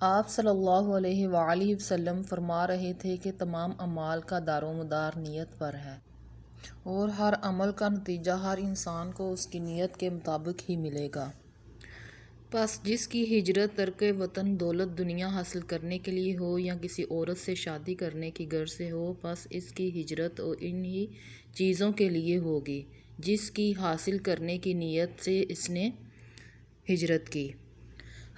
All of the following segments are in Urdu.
آپ صلی اللہ علیہ وآلہ وسلم فرما رہے تھے کہ تمام اعمال کا دار و مدار نیت پر ہے، اور ہر عمل کا نتیجہ ہر انسان کو اس کی نیت کے مطابق ہی ملے گا۔ پس جس کی ہجرت ترک وطن دولت دنیا حاصل کرنے کے لیے ہو یا کسی عورت سے شادی کرنے کی غرض سے ہو، پس اس کی ہجرت انہی چیزوں کے لیے ہوگی جس کی حاصل کرنے کی نیت سے اس نے ہجرت کی۔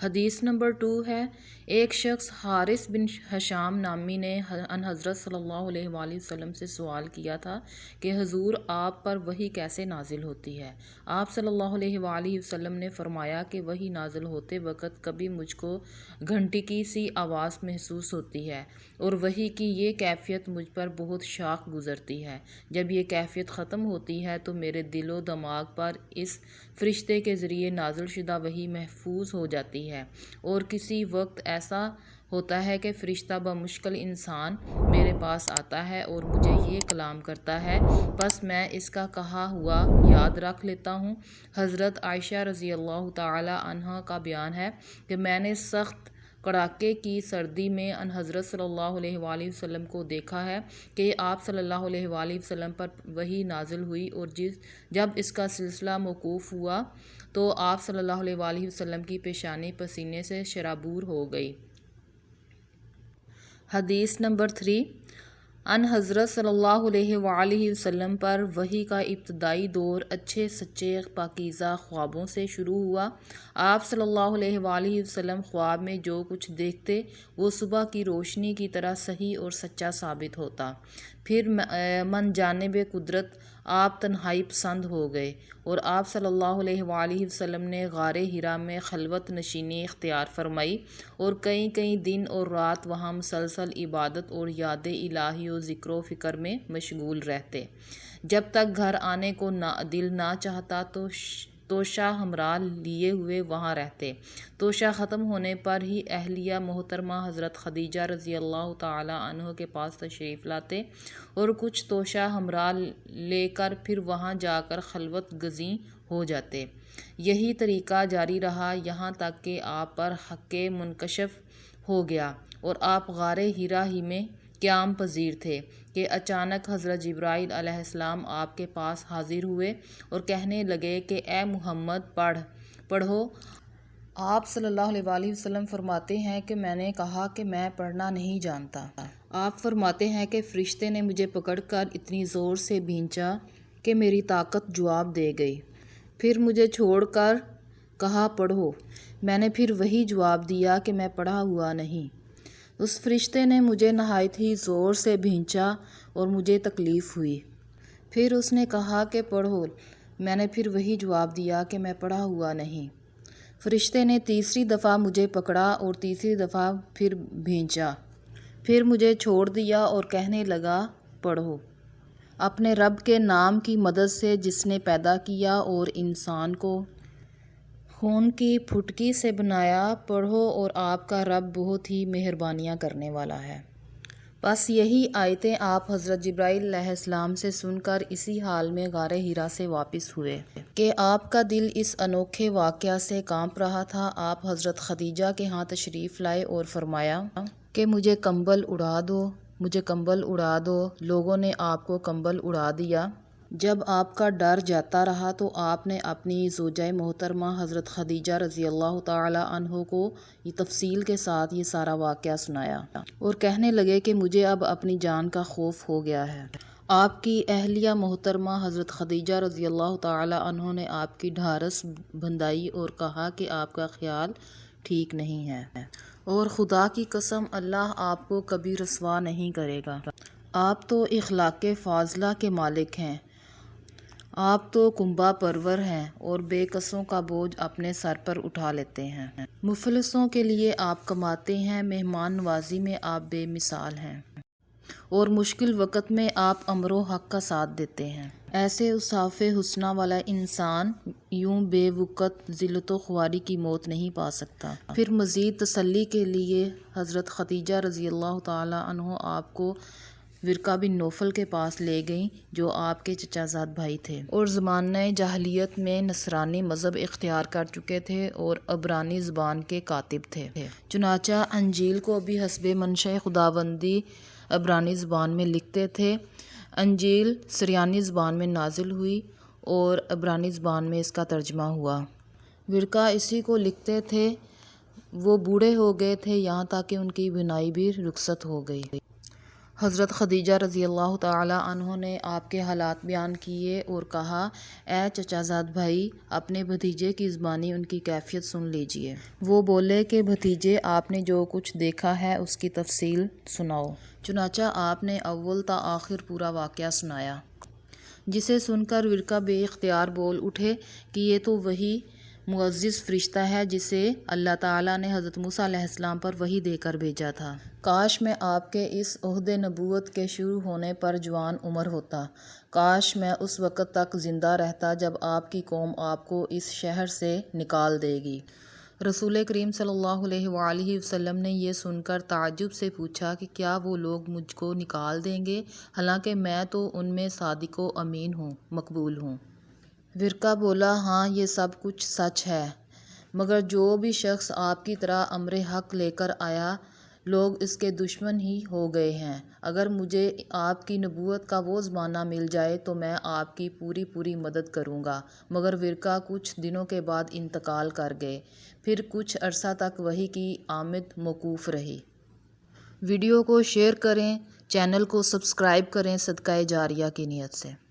حدیث نمبر 2 ہے، ایک شخص حارث بن حشام نامی نے ان حضرت صلی اللہ علیہ وآلہ وسلم سے سوال کیا تھا کہ حضور، آپ پر وحی کیسے نازل ہوتی ہے؟ آپ صلی اللہ علیہ وآلہ وسلم نے فرمایا کہ وحی نازل ہوتے وقت کبھی مجھ کو گھنٹی کی سی آواز محسوس ہوتی ہے، اور وحی کی یہ کیفیت مجھ پر بہت شاق گزرتی ہے۔ جب یہ کیفیت ختم ہوتی ہے تو میرے دل و دماغ پر اس فرشتے کے ذریعے نازل شدہ وحی محفوظ ہو جاتی ہے، اور کسی وقت ایسا ہوتا ہے کہ فرشتہ بمشکل انسان میرے پاس آتا ہے اور مجھے یہ کلام کرتا ہے، بس میں اس کا کہا ہوا یاد رکھ لیتا ہوں۔ حضرت عائشہ رضی اللہ تعالی عنہا کا بیان ہے کہ میں نے سخت کڑاکے کی سردی میں ان حضرت صلی اللہ علیہ وآلہ وسلم کو دیکھا ہے کہ آپ صلی اللہ علیہ وآلہ وسلم پر وحی نازل ہوئی، اور جب اس کا سلسلہ موقوف ہوا تو آپ صلی اللہ علیہ وآلہ وسلم کی پیشانی پسینے سے شرابور ہو گئی۔ حدیث نمبر 3، ان حضرت صلی اللہ علیہ وآلہ وسلم پر وحی کا ابتدائی دور اچھے سچے پاکیزہ خوابوں سے شروع ہوا۔ آپ صلی اللہ علیہ وآلہ وسلم خواب میں جو کچھ دیکھتے وہ صبح کی روشنی کی طرح صحیح اور سچا ثابت ہوتا۔ پھر من جانب قدرت آپ تنہائی پسند ہو گئے، اور آپ صلی اللہ علیہ وآلہ وسلم نے غار حرا میں خلوت نشینی اختیار فرمائی، اور کئی دن اور رات وہاں مسلسل عبادت اور یاد الہی و ذکر و فکر میں مشغول رہتے، جب تک گھر آنے کو دل نہ چاہتا توشہ ہمراہ لیے ہوئے وہاں رہتے۔ توشہ ختم ہونے پر ہی اہلیہ محترمہ حضرت خدیجہ رضی اللہ تعالی عنہ کے پاس تشریف لاتے، اور کچھ توشہ ہمراہ لے کر پھر وہاں جا کر خلوت گزین ہو جاتے۔ یہی طریقہ جاری رہا یہاں تک کہ آپ پر حق منکشف ہو گیا، اور آپ غار حرا ہی میں قیام پذیر تھے کہ اچانک حضرت جبرائیل علیہ السلام آپ کے پاس حاضر ہوئے اور کہنے لگے کہ اے محمد، پڑھو۔ آپ صلی اللہ علیہ وآلہ وسلم فرماتے ہیں کہ میں نے کہا کہ میں پڑھنا نہیں جانتا۔ آپ فرماتے ہیں کہ فرشتے نے مجھے پکڑ کر اتنی زور سے بھینچا کہ میری طاقت جواب دے گئی، پھر مجھے چھوڑ کر کہا پڑھو۔ میں نے پھر وہی جواب دیا کہ میں پڑھا ہوا نہیں۔ اس فرشتے نے مجھے نہایت ہی زور سے بھینچا اور مجھے تکلیف ہوئی، پھر اس نے کہا کہ پڑھو۔ میں نے پھر وہی جواب دیا کہ میں پڑھا ہوا نہیں۔ فرشتے نے تیسری دفعہ مجھے پکڑا اور تیسری دفعہ پھر بھینچا، پھر مجھے چھوڑ دیا اور کہنے لگا پڑھو۔ اپنے رب کے نام کی مدد سے جس نے پیدا کیا اور انسان کو خون کی پھٹکی سے بنایا، پڑھو، اور آپ کا رب بہت ہی مہربانیاں کرنے والا ہے۔ بس یہی آیتیں آپ حضرت جبرائیل علیہ السلام سے سن کر اسی حال میں غار حرا سے واپس ہوئے کہ آپ کا دل اس انوکھے واقعہ سے کانپ رہا تھا۔ آپ حضرت خدیجہ کے ہاں تشریف لائے اور فرمایا کہ مجھے کمبل اڑا دو، مجھے کمبل اڑا دو۔ لوگوں نے آپ کو کمبل اڑا دیا۔ جب آپ کا ڈر جاتا رہا تو آپ نے اپنی زوجہ محترمہ حضرت خدیجہ رضی اللہ تعالی عنہ کو یہ تفصیل کے ساتھ یہ سارا واقعہ سنایا، اور کہنے لگے کہ مجھے اب اپنی جان کا خوف ہو گیا ہے۔ آپ کی اہلیہ محترمہ حضرت خدیجہ رضی اللہ تعالی عنہ نے آپ کی ڈھارس بندھائی اور کہا کہ آپ کا خیال ٹھیک نہیں ہے، اور خدا کی قسم اللہ آپ کو کبھی رسوا نہیں کرے گا۔ آپ تو اخلاق فاضلہ کے مالک ہیں، آپ تو کنبہ پرور ہیں اور بے کسوں کا بوجھ اپنے سر پر اٹھا لیتے ہیں۔ مفلسوں کے لیے آپ کماتے ہیں، مہمان نوازی میں آپ بے مثال ہیں، اور مشکل وقت میں آپ امر و حق کا ساتھ دیتے ہیں۔ ایسے اوصاف حسنہ والا انسان یوں بے وقت ذلت و خواری کی موت نہیں پا سکتا۔ پھر مزید تسلی کے لیے حضرت خدیجہ رضی اللہ تعالی عنہ آپ کو ورقہ بن نوفل کے پاس لے گئیں جو آپ کے چچا زاد بھائی تھے اور زمانہ جاہلیت میں نصرانی مذہب اختیار کر چکے تھے اور عبرانی زبان کے کاتب تھے۔ چنانچہ انجیل کو بھی حسب منشاء خداوندی عبرانی زبان میں لکھتے تھے۔ انجیل سریانی زبان میں نازل ہوئی اور عبرانی زبان میں اس کا ترجمہ ہوا۔ ورقہ اسی کو لکھتے تھے۔ وہ بوڑھے ہو گئے تھے یہاں تک کہ ان کی بینائی بھی رخصت ہو گئی۔ حضرت خدیجہ رضی اللہ تعالی عنہ نے آپ کے حالات بیان کیے اور کہا، اے چچا زاد بھائی، اپنے بھتیجے کی زبانی ان کی کیفیت سن لیجئے۔ وہ بولے کہ بھتیجے، آپ نے جو کچھ دیکھا ہے اس کی تفصیل سناؤ۔ چنانچہ آپ نے اول تا آخر پورا واقعہ سنایا، جسے سن کر ورقہ بے اختیار بول اٹھے کہ یہ تو وہی معزز فرشتہ ہے جسے اللہ تعالیٰ نے حضرت موسیٰ علیہ السلام پر وحی دے کر بھیجا تھا۔ کاش میں آپ کے اس عہد نبوت کے شروع ہونے پر جوان عمر ہوتا۔ کاش میں اس وقت تک زندہ رہتا جب آپ کی قوم آپ کو اس شہر سے نکال دے گی۔ رسول کریم صلی اللہ علیہ وآلہ وسلم نے یہ سن کر تعجب سے پوچھا کہ کیا وہ لوگ مجھ کو نکال دیں گے، حالانکہ میں تو ان میں صادق و امین ہوں، مقبول ہوں۔ ورقہ بولا، ہاں یہ سب کچھ سچ ہے، مگر جو بھی شخص آپ کی طرح امر حق لے کر آیا، لوگ اس کے دشمن ہی ہو گئے ہیں۔ اگر مجھے آپ کی نبوت کا وہ زمانہ مل جائے تو میں آپ کی پوری مدد کروں گا۔ مگر ورقہ کچھ دنوں کے بعد انتقال کر گئے۔ پھر کچھ عرصہ تک وحی کی آمد موقوف رہی۔ ویڈیو کو شیئر کریں، چینل کو سبسکرائب کریں صدقہ جاریہ کی نیت سے۔